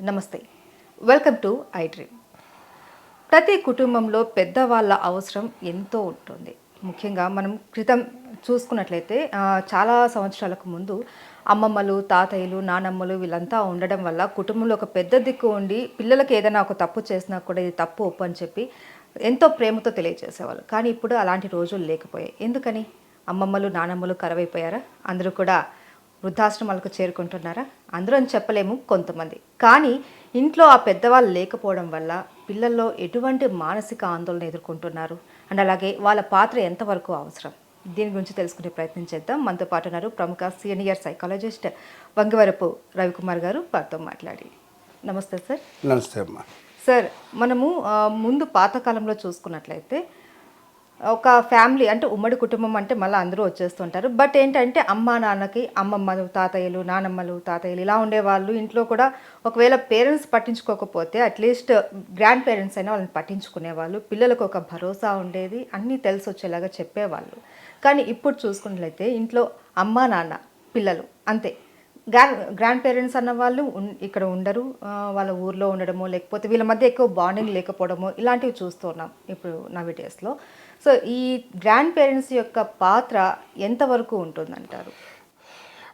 నమస్తే. Welcome to I dream. ప్రతి కుటుంబంలో పెద్దవాళ్ళ అవసరం ఎంతో ఉంటుంది. ముఖ్యంగా మనం క్రితం చూసుకున్నట్లయితే చాలా సంవత్సరాలకు ముందు అమ్మమ్మలు, తాతయ్యలు, నానమ్మలు వీళ్ళంతా ఉండడం వల్ల కుటుంబంలో ఒక పెద్ద దిక్కు ఉండి పిల్లలకి ఏదైనా ఒక తప్పు చేసినా కూడా ఇది తప్పు ఒప్పు అని చెప్పి ఎంతో ప్రేమతో తెలియజేసేవాళ్ళు. కానీ ఇప్పుడు అలాంటి రోజులు లేకపోయాయి. ఎందుకని? అమ్మమ్మలు, నానమ్మలు కరువైపోయారా? అందరూ కూడా వృద్ధాశ్రమాలకు చేరుకుంటున్నారా? అందరూ అని చెప్పలేము, కొంతమంది. కానీ ఇంట్లో ఆ పెద్దవాళ్ళు లేకపోవడం వల్ల పిల్లల్లో ఎటువంటి మానసిక ఆందోళన ఎదుర్కొంటున్నారు అండ్ అలాగే వాళ్ళ పాత్ర ఎంతవరకు అవసరం, దీని గురించి తెలుసుకునే ప్రయత్నం చేద్దాం. మనతో పాటు ఉన్నారు ప్రముఖ సీనియర్ సైకాలజిస్ట్ వంగవరపు రవికుమార్ గారు. వారితో మాట్లాడి. నమస్తే సార్. నమస్తే అమ్మా. సార్, మనము ముందు పాతకాలంలో చూసుకున్నట్లయితే ఒక ఫ్యామిలీ అంటే ఉమ్మడి కుటుంబం అంటే మళ్ళీ అందరూ వచ్చేస్తుంటారు. బట్ ఏంటంటే అమ్మ నాన్నకి అమ్మమ్మలు, తాతయ్యలు, నానమ్మలు, తాతయ్యలు ఇలా ఉండేవాళ్ళు. ఇంట్లో కూడా ఒకవేళ పేరెంట్స్ పట్టించుకోకపోతే అట్లీస్ట్ గ్రాండ్ పేరెంట్స్ అయినా వాళ్ళని పట్టించుకునేవాళ్ళు. పిల్లలకు ఒక భరోసా ఉండేది, అన్నీ తెలిసి వచ్చేలాగా చెప్పేవాళ్ళు. కానీ ఇప్పుడు చూసుకున్నట్లయితే ఇంట్లో అమ్మ నాన్న పిల్లలు అంతే. గ్రాండ్ పేరెంట్స్ అన్న వాళ్ళు ఇక్కడ ఉండరు, వాళ్ళ ఊర్లో ఉండడము, లేకపోతే వీళ్ళ మధ్య ఎక్కువ బాండింగ్ లేకపోవడము, ఇలాంటివి చూస్తున్నాం ఇప్పుడు నవ్విడేస్లో. సో ఈ గ్రాండ్ పేరెంట్స్ యొక్క పాత్ర ఎంతవరకు ఉంటుందంటారు?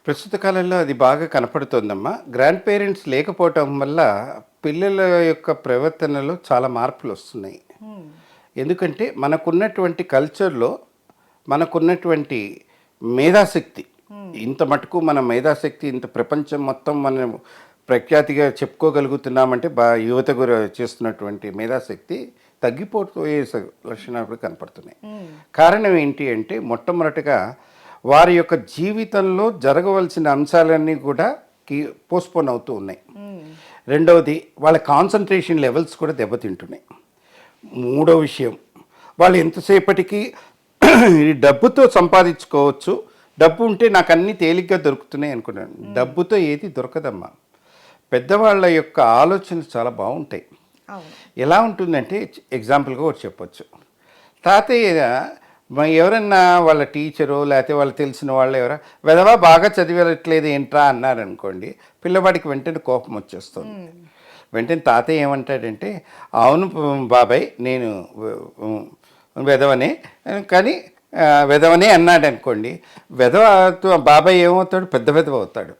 ప్రస్తుత కాలంలో అది బాగా కనపడుతోందమ్మా. గ్రాండ్ పేరెంట్స్ లేకపోవటం వల్ల పిల్లల యొక్క ప్రవర్తనలో చాలా మార్పులు వస్తున్నాయి. ఎందుకంటే మనకున్నటువంటి కల్చర్లో మనకున్నటువంటి మేధాశక్తి, ఇంత మటుకు మన మేధాశక్తి ఇంత ప్రపంచం మొత్తం మనం ప్రఖ్యాతిగా చెప్పుకోగలుగుతున్నామంటే యువత చేస్తున్నటువంటి మేధాశక్తి తగ్గిపోయే లక్షణాలు కనపడుతున్నాయి. కారణం ఏంటి అంటే మొట్టమొదటిగా వారి యొక్క జీవితంలో జరగవలసిన అంశాలన్నీ కూడా పోస్ట్పోన్ అవుతూ ఉన్నాయి. రెండవది, వాళ్ళ కాన్సన్ట్రేషన్ లెవెల్స్ కూడా దెబ్బతింటున్నాయి. మూడో విషయం, వాళ్ళు ఎంతసేపటికి డబ్బుతో సంపాదించుకోవచ్చు, డబ్బు ఉంటే నాకు అన్నీ తేలిగ్గా దొరుకుతున్నాయి అనుకున్నాను. డబ్బుతో ఏది దొరకదమ్మా. పెద్దవాళ్ళ యొక్క ఆలోచనలు చాలా బాగుంటాయి. ఎలా ఉంటుందంటే ఎగ్జాంపుల్గా ఒకటి చెప్పొచ్చు. తాతయ్య ఎవరన్నా వాళ్ళ టీచరు లేకపోతే వాళ్ళు తెలిసిన వాళ్ళు ఎవరో వెధవా బాగా చదివేట్లేదు ఏంట్రా అన్నారనుకోండి, పిల్లవాడికి వెంటనే కోపం వచ్చేస్తుంది. వెంటనే తాతయ్య ఏమంటాడంటే, అవును బాబాయ్ నేను వెధవనే, కానీ వెధవనే అన్నాడు అనుకోండి, వెధవ బాబాయ్ ఏమవుతాడు, పెద్ద వెధవ అవుతాడు.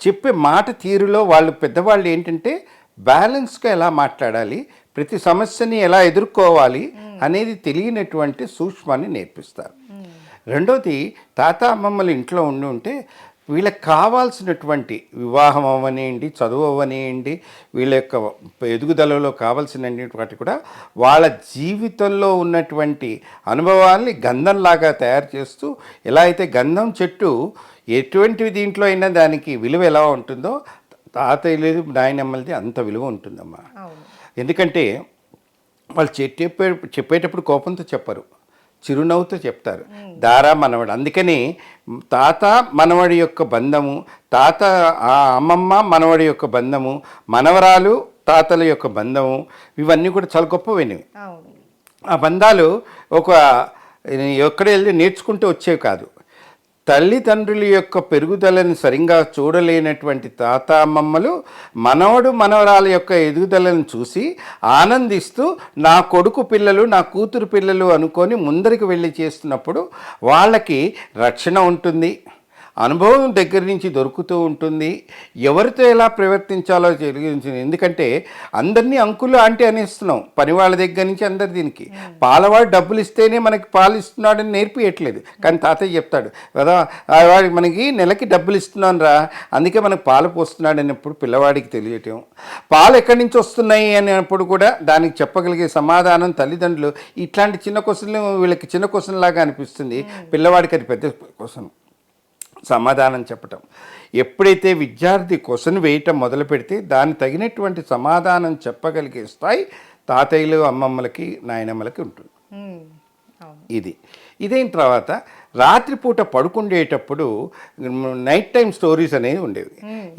చెప్పే మాట తీరులో వాళ్ళు పెద్దవాళ్ళు ఏంటంటే బ్యాలెన్స్గా ఎలా మాట్లాడాలి, ప్రతి సమస్యని ఎలా ఎదుర్కోవాలి అనేది తెలియనటువంటి సూక్ష్మాన్ని నేర్పిస్తారు. రెండోది, తాత అమ్మమ్మలు ఇంట్లో ఉంటే వీళ్ళకి కావాల్సినటువంటి వివాహం అవ్వనివ్వండి, చదువు అవ్వనివ్వండి, వీళ్ళ యొక్క ఎదుగుదలలో కావాల్సిన వాటి కూడా వాళ్ళ జీవితంలో ఉన్నటువంటి అనుభవాల్ని గంధంలాగా తయారు చేస్తూ, ఎలా అయితే గంధం చెట్టు ఎటువంటి దీంట్లో అయినా దానికి విలువ ఎలా ఉంటుందో తాతయ్యలేదు నాయనమ్మలది అంత విలువ ఉంటుందమ్మా. ఎందుకంటే వాళ్ళు చెప్పేటప్పుడు కోపంతో చెప్పరు, చిరునవ్వుతో చెప్తారు. దారా మనవడు. అందుకని తాత మనవడి యొక్క బంధము, తాత అమ్మమ్మ మనవడి యొక్క బంధము, మనవరాలు తాతల యొక్క బంధము, ఇవన్నీ కూడా చాలా గొప్పవైనవి. ఆ బంధాలు ఎక్కడ వెళ్ళి నేర్చుకుంటూ వచ్చేవి కాదు. తల్లిదండ్రుల యొక్క పెరుగుదలను సరిగ్గా చూడలేనటువంటి తాత అమ్మమ్మలు మనవడు మనవరాల యొక్క ఎదుగుదలను చూసి ఆనందిస్తూ నా కొడుకు పిల్లలు, నా కూతురు పిల్లలు అనుకొని ముందరికి వెళ్ళి చేస్తున్నప్పుడు వాళ్ళకి రక్షణ ఉంటుంది, అనుభవం దగ్గర నుంచి దొరుకుతూ ఉంటుంది, ఎవరితో ఎలా ప్రవర్తించాలో తెలియజేస్తుంది. ఎందుకంటే అందరినీ అంకులు ఆంటీ అనేస్తున్నాం, పని వాళ్ళ దగ్గర నుంచి అందరు. దీనికి పాలవాడు డబ్బులు ఇస్తేనే మనకి పాలు ఇస్తున్నాడని నేర్పియట్లేదు. కానీ తాతయ్య చెప్తాడు కదా, వాడికి మనకి నెలకి డబ్బులు ఇస్తున్నాను రా, అందుకే మనకు పాలు పోస్తున్నాడు అన్నప్పుడు పిల్లవాడికి తెలియటం, పాలు ఎక్కడి నుంచి వస్తున్నాయి అనేప్పుడు కూడా దానికి చెప్పగలిగే సమాధానం తల్లిదండ్రులు. ఇట్లాంటి చిన్న క్వశ్చన్లు వీళ్ళకి చిన్న క్వశ్చన్ లాగా అనిపిస్తుంది, పిల్లవాడికి అది పెద్ద క్వశ్చన్ సమాధానం చెప్పటం. ఎప్పుడైతే విద్యార్థి క్వశ్చన్ వేయటం మొదలు పెడితే దాన్ని తగినటువంటి సమాధానం చెప్పగలిగే స్థాయి తాతయ్యలు, అమ్మమ్మలకి, నాయనమ్మలకి ఉంటుంది. ఇదైన తర్వాత రాత్రిపూట పడుకుండేటప్పుడు నైట్ టైం స్టోరీస్ అనేవి ఉండేవి.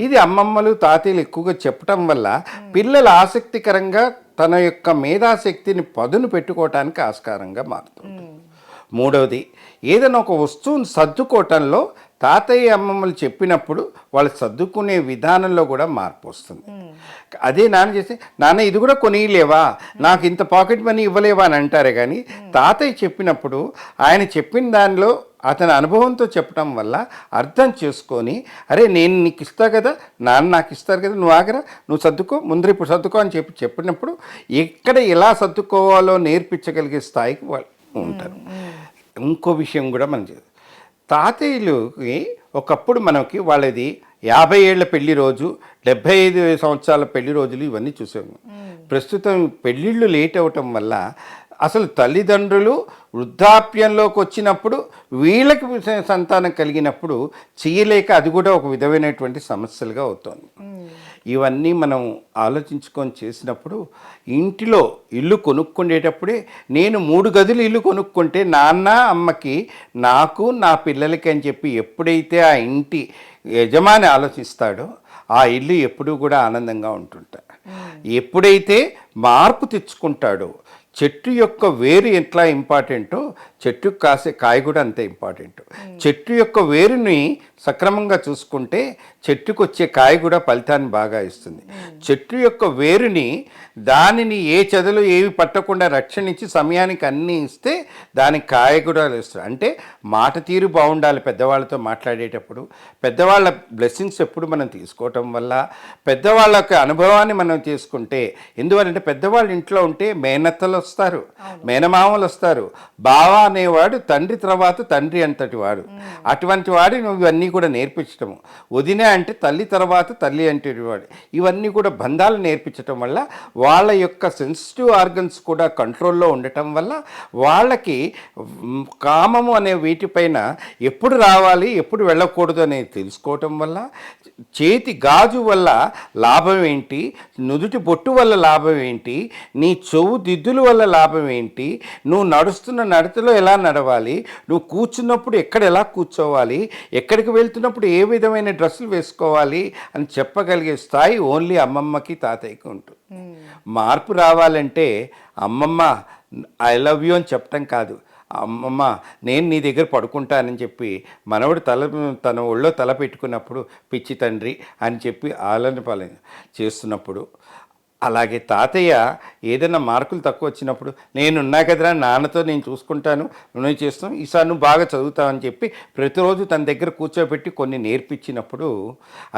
ఇది అమ్మమ్మలు తాతయ్యలు ఎక్కువగా చెప్పటం వల్ల పిల్లలు ఆసక్తికరంగా తన యొక్క మేధాశక్తిని పదును పెట్టుకోవటానికి ఆస్కారంగా మారుతుంది. మూడవది, ఏదైనా ఒక వస్తువును సర్దుకోవటంలో తాతయ్య అమ్మమ్మలు చెప్పినప్పుడు వాళ్ళు సర్దుకునే విధానంలో కూడా మార్పు వస్తుంది. అదే నాన్న చేసి నాన్న ఇది కూడా కొనియలేవా, నాకు ఇంత పాకెట్ మనీ ఇవ్వలేవా అని అంటారే కానీ తాతయ్య చెప్పినప్పుడు ఆయన చెప్పిన దానిలో అతని అనుభవంతో చెప్పడం వల్ల అర్థం చేసుకొని అరే నేను నీకు ఇస్తా కదా, నాన్న నాకు ఇస్తారు కదా, నువ్వు ఆగరా, నువ్వు సర్దుకో, ముందర ఇప్పుడు సర్దుకో అని చెప్పినప్పుడు ఎక్కడ ఎలా సర్దుకోవాలో నేర్పించగలిగే స్థాయికి వాళ్ళు ఉంటారు. ఇంకో విషయం కూడా మనం తాతయ్యలకి ఒకప్పుడు మనకి వాళ్ళది 50 ఏళ్ల పెళ్లి రోజు, 75 సంవత్సరాల పెళ్లి రోజులు ఇవన్నీ చూసాము. ప్రస్తుతం పెళ్ళిళ్ళు లేట్ అవ్వటం వల్ల అసలు తల్లిదండ్రులు వృద్ధాప్యంలోకి వచ్చినప్పుడు వీళ్ళకి సంతానం కలిగినప్పుడు చేయలేక అది కూడా ఒక విధమైనటువంటి సమస్యలుగా అవుతుంది. ఇవన్నీ మనం ఆలోచించుకొని చేసినప్పుడు ఇంటిలో ఇల్లు కొనుక్కునేటప్పుడే నేను 3 గదులు ఇల్లు కొనుక్కుంటే నాన్న అమ్మకి నాకు నా పిల్లలకి అని చెప్పి ఎప్పుడైతే ఆ ఇంటి యజమాని ఆలోచిస్తాడో ఆ ఇల్లు ఎప్పుడూ కూడా ఆనందంగా ఉంటుంటాడు. ఎప్పుడైతే మార్పు తెచ్చుకుంటాడో చెట్టు యొక్క వేరు ఎట్లా ఇంపార్టెంటో చెట్టుకు కాసే కాయ కూడా అంతే ఇంపార్టెంట్. చెట్టు యొక్క వేరుని సక్రమంగా చూసుకుంటే చెట్టుకు వచ్చే కాయ కూడా ఫలితాన్ని బాగా ఇస్తుంది. చెట్టు యొక్క వేరుని దానిని ఏ చెదలు ఏవి పట్టకుండా రక్షణించి సమయానికి అన్నీ ఇస్తే దానికి కాయ కూడా ఇస్తుంది. అంటే మాట తీరు బాగుండాలి పెద్దవాళ్ళతో మాట్లాడేటప్పుడు. పెద్దవాళ్ళ బ్లెస్సింగ్స్ ఎప్పుడు మనం తీసుకోవటం వల్ల పెద్దవాళ్ళ యొక్క అనుభవాన్ని మనం చేసుకుంటే, ఎందువల్లంటే పెద్దవాళ్ళు ఇంట్లో ఉంటే మేనత్తలు వస్తారు, మేనమామలు వస్తారు, బావ అనేవాడు తండ్రి తర్వాత తండ్రి అంతటి వాడు. అటువంటి వాడి నువ్వు ఇవన్నీ కూడా నేర్పించటము. వదిన అంటే తల్లి తర్వాత తల్లి అంటేటి వాడు. ఇవన్నీ కూడా బంధాలు నేర్పించటం వల్ల వాళ్ళ యొక్క సెన్సిటివ్ ఆర్గన్స్ కూడా కంట్రోల్లో ఉండటం వల్ల వాళ్ళకి కామము అనే వీటిపైన ఎప్పుడు రావాలి ఎప్పుడు వెళ్ళకూడదు అనేది తెలుసుకోవటం వల్ల చేతి గాజు వల్ల లాభం ఏంటి, నుదుటి బొట్టు వల్ల లాభం ఏంటి, నీ చెవు దిద్దుల వల్ల లాభం ఏంటి, నువ్వు నడుస్తున్న నడతలో ఎలా నడవాలి, నువ్వు కూర్చున్నప్పుడు ఎక్కడ ఎలా కూర్చోవాలి, ఎక్కడికి వెళ్తున్నప్పుడు ఏ విధమైన డ్రెస్సులు వేసుకోవాలి అని చెప్పగలిగే స్థాయి ఓన్లీ అమ్మమ్మకి తాతయ్యకి ఉంటుంది. మార్పు రావాలంటే అమ్మమ్మ ఐ లవ్ యూ అని చెప్పటం కాదు, అమ్మమ్మ నేను నీ దగ్గర పడుకుంటానని చెప్పి మనవడు తన ఒళ్ళో తల పెట్టుకున్నప్పుడు పిచ్చి తండ్రి అని చెప్పి ఆలన పాలన చేస్తున్నప్పుడు, అలాగే తాతయ్య ఏదైనా మార్కులు తక్కువ వచ్చినప్పుడు నేనున్నా కదరా నాన్నతో నేను చూసుకుంటాను, నువ్వు చేస్తాను, ఈసారి నువ్వు బాగా చదువుతావని చెప్పి ప్రతిరోజు తన దగ్గర కూర్చోబెట్టి కొన్ని నేర్పించినప్పుడు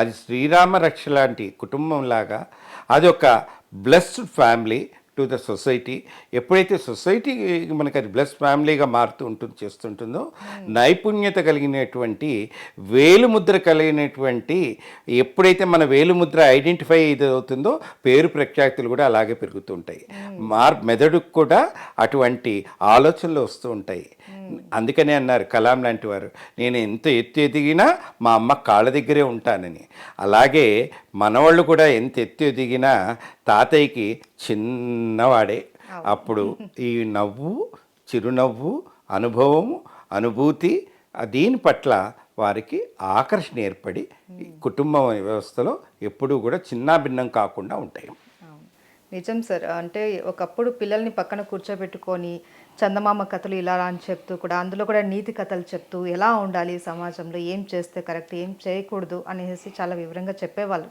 అది శ్రీరామ రక్ష లాంటి కుటుంబంలాగా అది ఒక blessed family to the society. ఎప్పుడైతే సొసైటీ మనకి అది బ్లెస్ ఫ్యామిలీగా చేస్తుంటుందో నైపుణ్యత కలిగినటువంటి వేలుముద్ర కలిగినటువంటి ఎప్పుడైతే మన వేలుముద్ర ఐడెంటిఫై అవుతుందో పేరు ప్రఖ్యాతులు కూడా అలాగే పెరుగుతూ ఉంటాయి. మెదడుకు కూడా అటువంటి ఆలోచనలు వస్తూ ఉంటాయి. అందుకనే అన్నారు కలాం లాంటి వారు, నేను ఎంత ఎత్తు ఎదిగినా మా అమ్మ కాళ్ళ దగ్గరే ఉంటానని. అలాగే మనవాళ్ళు కూడా ఎంత ఎత్తు ఎదిగినా తాతయ్యకి చిన్నవాడే. అప్పుడు ఈ నవ్వు, చిరునవ్వు, అనుభవము, అనుభూతి దీని పట్ల వారికి ఆకర్షణ ఏర్పడి కుటుంబ వ్యవస్థలో ఎప్పుడూ కూడా చిన్నాభిన్నం కాకుండా ఉంటాయి. నిజం సార్. అంటే ఒకప్పుడు పిల్లల్ని పక్కన కూర్చోబెట్టుకొని చందమామ కథలు ఇలా అని చెప్తూ కూడా అందులో కూడా నీతి కథలు చెప్తూ ఎలా ఉండాలి సమాజంలో, ఏం చేస్తే కరెక్ట్, ఏం చేయకూడదు అనేసి చాలా వివరంగా చెప్పేవాళ్ళు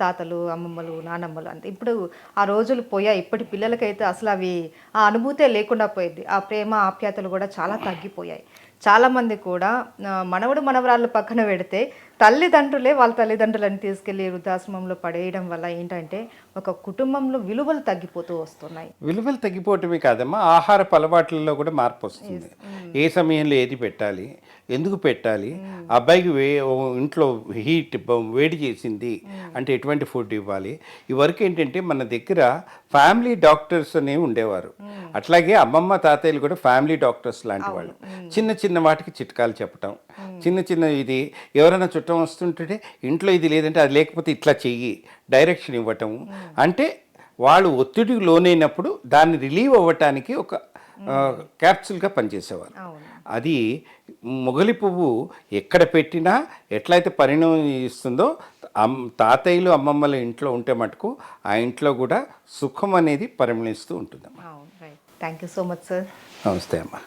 తాతలు, అమ్మమ్మలు, నానమ్మలు. అంటే ఇప్పుడు ఆ రోజులు పోయాయి. ఇప్పటి పిల్లలకైతే అసలు అవి ఆ అనుభూతే లేకుండా పోయింది. ఆ ప్రేమ ఆప్యాయతలు కూడా చాలా తగ్గిపోయాయి. చాలామంది కూడా మనవడు మనవరాళ్ళు పక్కన పెడితే తల్లిదండ్రులే వాళ్ళ తల్లిదండ్రులను తీసుకెళ్ళి వృద్ధాశ్రమంలో పడేయడం వల్ల ఏంటంటే ఒక కుటుంబంలో విలువలు తగ్గిపోతూ వస్తున్నాయి. విలువలు తగ్గిపోవటమే కాదమ్మా, ఆహారపు అలవాట్లలో కూడా మార్పు వస్తుంది. ఏ సమయంలో ఏది పెట్టాలి, ఎందుకు పెట్టాలి, అబ్బాయికి ఇంట్లో హీట్ వేడి చేసింది అంటే ఎటువంటి ఫుడ్ ఇవ్వాలి. ఇవరకు ఏంటంటే మన దగ్గర ఫ్యామిలీ డాక్టర్స్ అనేవి ఉండేవారు. అట్లాగే అమ్మమ్మ తాతయ్యలు కూడా ఫ్యామిలీ డాక్టర్స్ లాంటి వాళ్ళు. చిన్న చిన్న వాటికి చిట్కాలు చెప్పటం, చిన్న చిన్న ఇది ఎవరైనా చుట్టం వస్తుంటే ఇంట్లో ఇది లేదంటే అది లేకపోతే ఇట్లా చెయ్యి డైరెక్షన్ ఇవ్వటం. అంటే వాళ్ళు ఒత్తిడికి లోనైనప్పుడు దాన్ని రిలీవ్ అవ్వటానికి ఒక క్యాప్సూల్గా పనిచేసేవారు. అది మొగలి పువ్వు ఎక్కడ పెట్టినా ఎట్లయితే పరిణామం ఇస్తుందో తాతయ్యలు అమ్మమ్మల ఇంట్లో ఉంటే మటుకు ఆ ఇంట్లో కూడా సుఖం అనేది పరిమళిస్తూ ఉంటుందమ్మా. Thank you so much sir. నమస్తే అమ్మా.